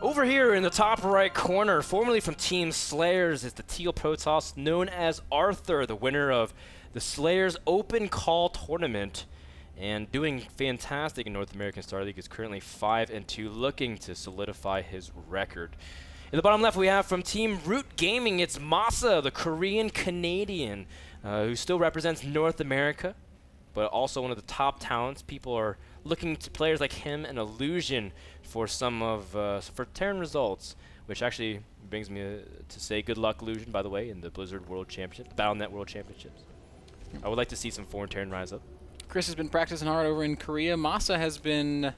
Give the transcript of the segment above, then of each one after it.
Over here in the top right corner, formerly from Team Slayers, is the Teal Protoss known as Arthur, the winner of the Slayers Open Call Tournament, and doing fantastic in North American Star League. Is currently 5-2, looking to solidify his record. In the bottom left, we have from Team Root Gaming, it's Masa, the Korean-Canadian, who still represents North America, but also one of the top talents. People are looking to players like him and Illusion for some of for Terran results, which actually brings me to say good luck, Illusion, by the way, in the Blizzard World Championship, the Battle.net World Championships. I would like to see some foreign Terran rise up. Chris has been practicing hard over in Korea. Masa has been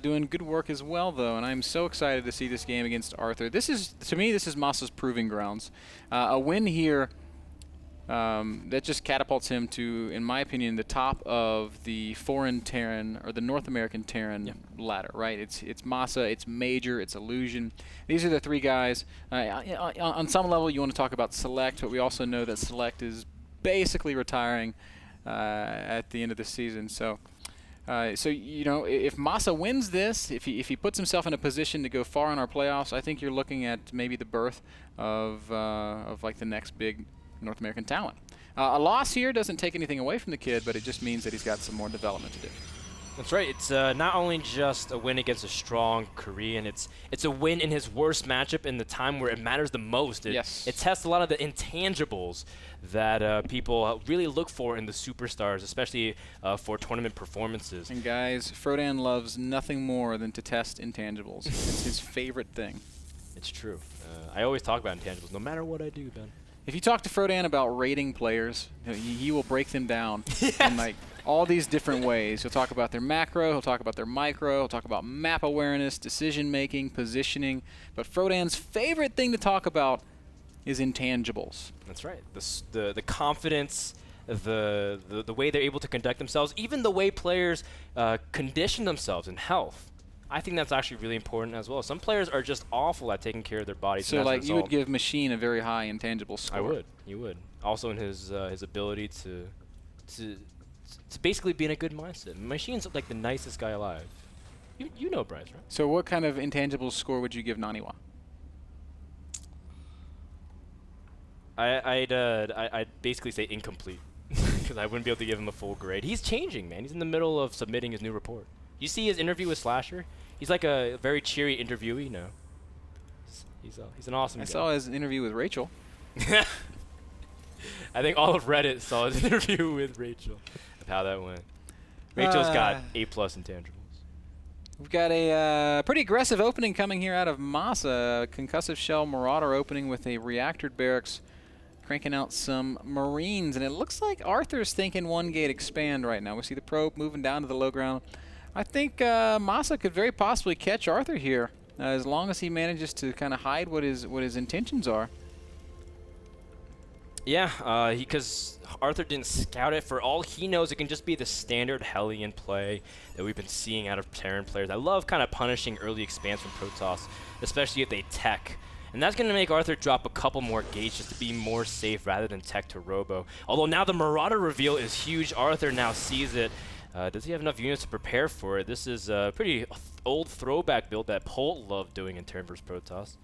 doing good work as well, though, and I'm so excited to see this game against Arthur. This is, to me, this is Masa's proving grounds. A win here that just catapults him to, in my opinion, the top of the foreign Terran or the North American Terran ladder, right? It's Masa, it's Major, it's Illusion. These are the three guys. On some level, you want to talk about Select, but we also know that Select is basically retiring at the end of the season. So you know, if Masa wins this, if he puts himself in a position to go far in our playoffs, I think you're looking at maybe the birth of like the next big North American talent. A loss here doesn't take anything away from the kid, but it just means that he's got some more development to do. That's right. It's not only just a win against a strong Korean, it's a win in his worst matchup in the time where it matters the most. It tests a lot of the intangibles that people really look for in the superstars, especially for tournament performances. And guys, Frodan loves nothing more than to test intangibles. It's his favorite thing. It's true. I always talk about intangibles, no matter what I do, Ben. If you talk to Frodan about rating players, he will break them down in like all these different ways. He'll talk about their macro, he'll talk about their micro, he'll talk about map awareness, decision making, positioning. But Frodan's favorite thing to talk about is intangibles. That's right. The confidence, the way they're able to conduct themselves, even the way players condition themselves in health. I think that's actually really important as well. Some players are just awful at taking care of their bodies. So, like, you would give Machine a very high intangible score. I would. You would. Also in his ability to basically be in a good mindset. Machine's like the nicest guy alive. You know Bryce, right? So what kind of intangible score would you give Naniwa? I'd basically say incomplete because I wouldn't be able to give him a full grade. He's changing, man. He's in the middle of submitting his new report. You see his interview with Slasher? He's like a very cheery interviewee, you know. He's an awesome guy. I saw his interview with Rachel. I think all of Reddit saw his interview with Rachel of how that went. Rachel's got A+ intangibles. We've got a pretty aggressive opening coming here out of Masa. Concussive Shell Marauder opening with a Reactor Barracks, cranking out some Marines. And it looks like Arthur's thinking one gate expand right now. We see the probe moving down to the low ground. I think Masa could very possibly catch Arthur here, as long as he manages to kind of hide what his intentions are. Yeah, because Arthur didn't scout it. For all he knows, it can just be the standard Hellion play that we've been seeing out of Terran players. I love kind of punishing early expanse from Protoss, especially if they tech. And that's going to make Arthur drop a couple more gates just to be more safe rather than tech to Robo. Although now the Marauder reveal is huge. Arthur now sees it. Does he have enough units to prepare for it? This is a pretty old throwback build that Polt loved doing in Terran vs. Protoss.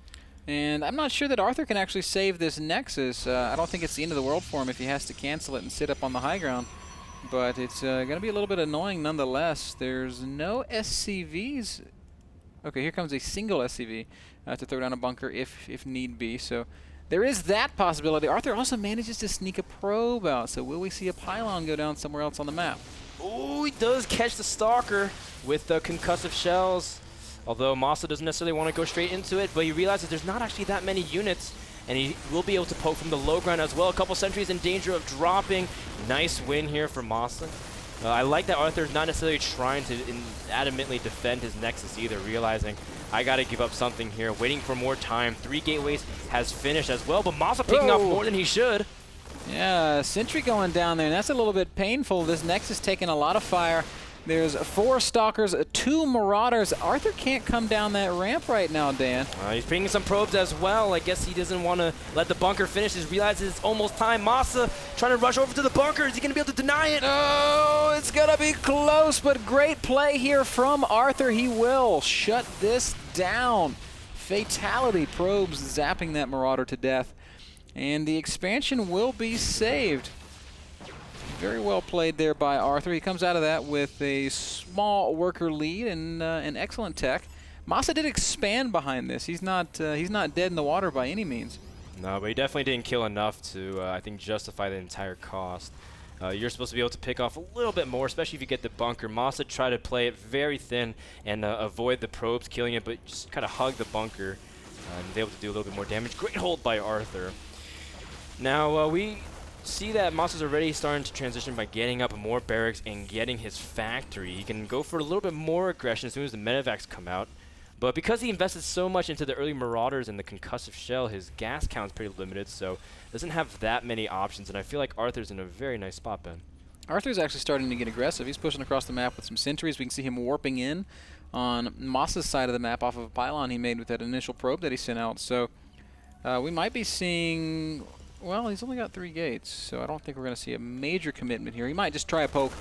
And I'm not sure that Arthur can actually save this Nexus. I don't think it's the end of the world for him if he has to cancel it and sit up on the high ground. But it's going to be a little bit annoying nonetheless. There's no SCVs. Okay, here comes a single SCV to throw down a bunker if need be. So there is that possibility. Arthur also manages to sneak a probe out. So will we see a pylon go down somewhere else on the map? Oh, he does catch the Stalker with the concussive shells. Although Masa doesn't necessarily want to go straight into it, but he realizes there's not actually that many units, and he will be able to poke from the low ground as well. A couple sentries in danger of dropping. Nice win here for Masa. I like that Arthur's not necessarily trying to adamantly defend his Nexus either, realizing I got to give up something here, waiting for more time. 3 gateways has finished as well, but Masa picking off more than he should. Yeah, sentry going down there, and that's a little bit painful. This Nexus taking a lot of fire. There's 4 Stalkers, 2 Marauders. Arthur can't come down that ramp right now, Dan. He's bringing some probes as well. I guess he doesn't want to let the bunker finish. He realizes it's almost time. Masa trying to rush over to the bunker. Is he going to be able to deny it? Oh, it's going to be close, but great play here from Arthur. He will shut this down. Fatality probes zapping that Marauder to death. And the expansion will be saved. Very well played there by Arthur. He comes out of that with a small worker lead and an excellent tech. Masa did expand behind this. He's not dead in the water by any means. No, but he definitely didn't kill enough to, I think, justify the entire cost. You're supposed to be able to pick off a little bit more, especially if you get the bunker. Masa tried to play it very thin and avoid the probes killing it, but just kind of hug the bunker and was able to do a little bit more damage. Great hold by Arthur. Now, we see that Masa's already starting to transition by getting up more barracks and getting his factory. He can go for a little bit more aggression as soon as the medevacs come out. But because he invested so much into the early Marauders and the concussive shell, his gas count's pretty limited, so doesn't have that many options. And I feel like Arthur's in a very nice spot, Ben. Arthur's actually starting to get aggressive. He's pushing across the map with some sentries. We can see him warping in on Masa's side of the map off of a pylon he made with that initial probe that he sent out. So we might be seeing... Well, he's only got 3 gates, so I don't think we're going to see a major commitment here. He might just try a poke,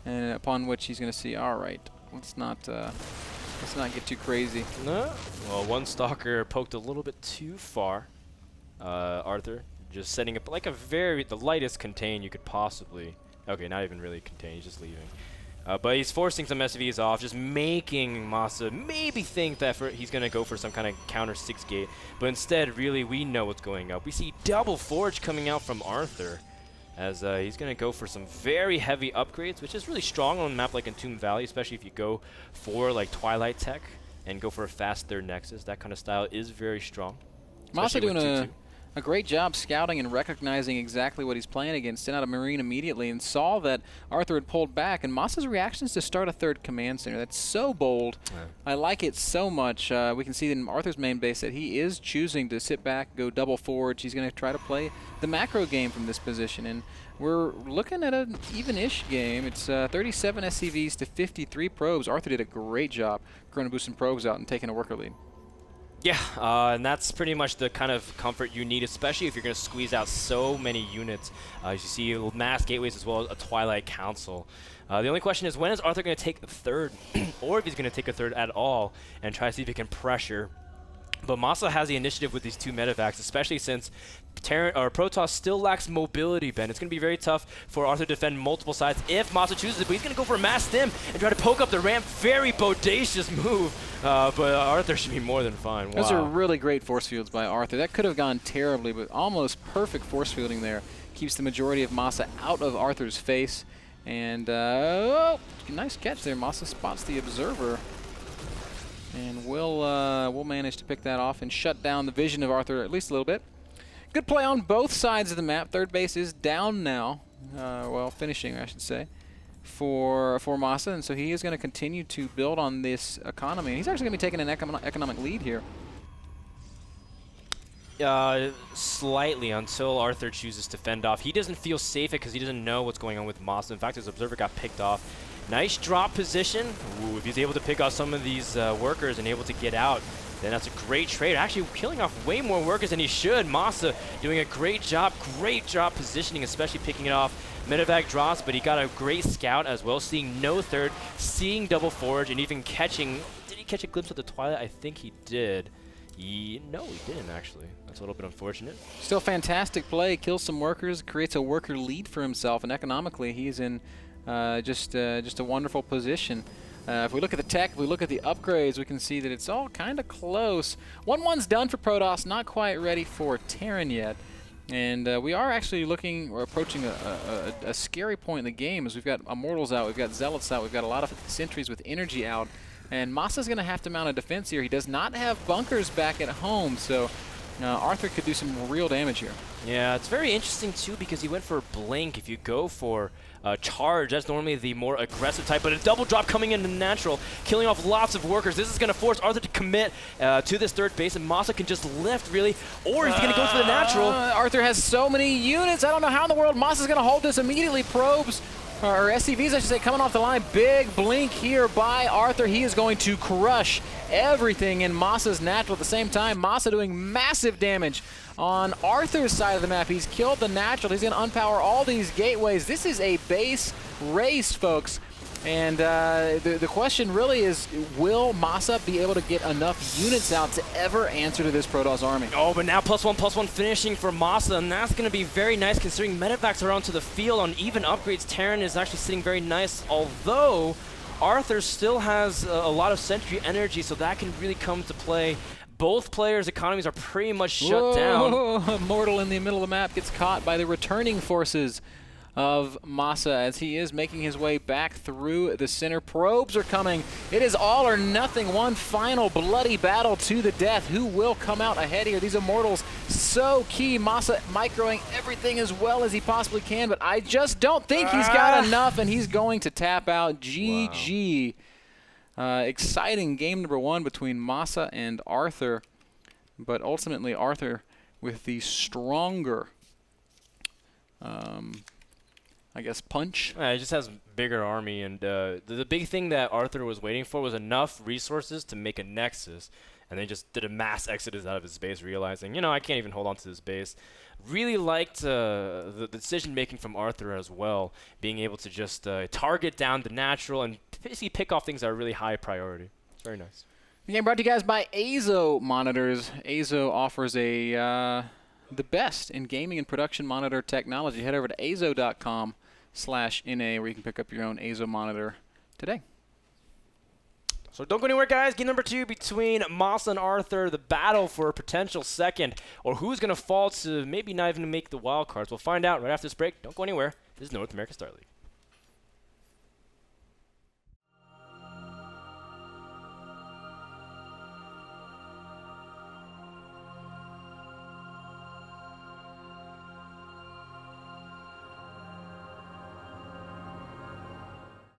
and upon which he's going to see, all right, let's not get too crazy. No. Well, one stalker poked a little bit too far. Arthur just setting up like the lightest contain you could possibly. Okay, not even really contain. He's just leaving. But he's forcing some SVs off, just making Masa maybe think that he's going to go for some kind of counter 6 gate. But instead, really, we know what's going up. We see double forge coming out from Arthur as he's going to go for some very heavy upgrades, which is really strong on a map like Entombed Valley, especially if you go for like Twilight Tech and go for a fast third Nexus. That kind of style is very strong. Masa doing a great job scouting and recognizing exactly what he's playing against. Sent out a Marine immediately and saw that Arthur had pulled back. And Masa's reaction is to start a 3rd command center. That's so bold. Yeah. I like it so much. We can see in Arthur's main base that he is choosing to sit back, go double forge. He's going to try to play the macro game from this position. And we're looking at an even-ish game. It's 37 SCVs to 53 probes. Arthur did a great job chrono boosting probes out and taking a worker lead. Yeah, and that's pretty much the kind of comfort you need, especially if you're going to squeeze out so many units. As you see, mass gateways as well as a Twilight Council. The only question is, when is Arthur going to take a 3rd, or if he's going to take a 3rd at all, and try to see if he can pressure. But Masa has the initiative with these 2 medevacs, especially since Protoss still lacks mobility, Ben. It's going to be very tough for Arthur to defend multiple sides if Masa chooses it, but he's going to go for a mass stim and try to poke up the ramp. Very bodacious move, but Arthur should be more than fine. Wow. Those are really great force fields by Arthur. That could have gone terribly, but almost perfect force fielding there. Keeps the majority of Masa out of Arthur's face. And, oh, nice catch there. Masa spots the Observer. And we'll manage to pick that off and shut down the vision of Arthur at least a little bit. Good play on both sides of the map. 3rd base is down now. Well, finishing, I should say, for Masa. And so he is going to continue to build on this economy. And he's actually going to be taking an economic lead here. Slightly, until Arthur chooses to fend off. He doesn't feel safe because he doesn't know what's going on with Masa. In fact, his Observer got picked off. Nice drop position. Ooh, if he's able to pick off some of these workers and able to get out, then that's a great trade. Actually, killing off way more workers than he should. Masa doing a great job positioning, especially picking it off. Medevac drops, but he got a great scout as well, seeing no 3rd, seeing double forge, and even catching... Did he catch a glimpse of the Twilight? I think he did. No, he didn't, actually. That's a little bit unfortunate. Still fantastic play. Kills some workers, creates a worker lead for himself, and economically, he's in just a wonderful position. If we look at the tech, if we look at the upgrades, we can see that it's all kind of close. 1-1's done for Protoss, not quite ready for Terran yet. And we are actually approaching a scary point in the game, as we've got Immortals out, we've got Zealots out, we've got a lot of sentries with energy out. And Masa's going to have to mount a defense here. He does not have bunkers back at home, so Arthur could do some real damage here. Yeah, it's very interesting, too, because he went for Blink. If you go for Charge, that's normally the more aggressive type, but a double drop coming in the natural, killing off lots of workers. This is going to force Arthur to commit to this 3rd base, and Masa can just lift, really, or he's going to go for the natural. Arthur has so many units. I don't know how in the world Masa's going to hold this immediately. Probes, or SCVs, I should say, coming off the line. Big blink here by Arthur. He is going to crush everything in Masa's natural at the same time. Masa doing massive damage on Arthur's side of the map. He's killed the natural. He's going to unpower all these gateways. This is a base race, folks. And the question really is, will Masa be able to get enough units out to ever answer to this Protoss army? Oh, but now +1/+1 finishing for Masa, and that's going to be very nice considering medevacs are onto the field on even upgrades. Terran is actually sitting very nice, although Arthur still has a lot of sentry energy, so that can really come to play. Both players' economies are pretty much shut down. Mortal in the middle of the map gets caught by the returning forces of Masa as he is making his way back through the center. Probes are coming. It is all or nothing. One final bloody battle to the death. Who will come out ahead here? These Immortals so key. Masa microing everything as well as he possibly can, but I just don't think he's got enough, and he's going to tap out. GG. Wow. Exciting game number 1 between Masa and Arthur, but ultimately Arthur with the stronger I guess punch. It just has bigger army, and the big thing that Arthur was waiting for was enough resources to make a Nexus, and they just did a mass exodus out of his base, realizing, you know, I can't even hold on to this base. Really liked the decision-making from Arthur as well, being able to just target down the natural and basically pick off things that are really high priority. It's very nice. The game brought to you guys by Azo monitors. Azo offers the best in gaming and production monitor technology. Head over to azo.com/NA where you can pick up your own Azo monitor today. So don't go anywhere, guys. Game number 2 between Masa and Arthur, the battle for a potential second, or who's going to fall to maybe not even make the wild cards. We'll find out right after this break. Don't go anywhere. This is North America Star League.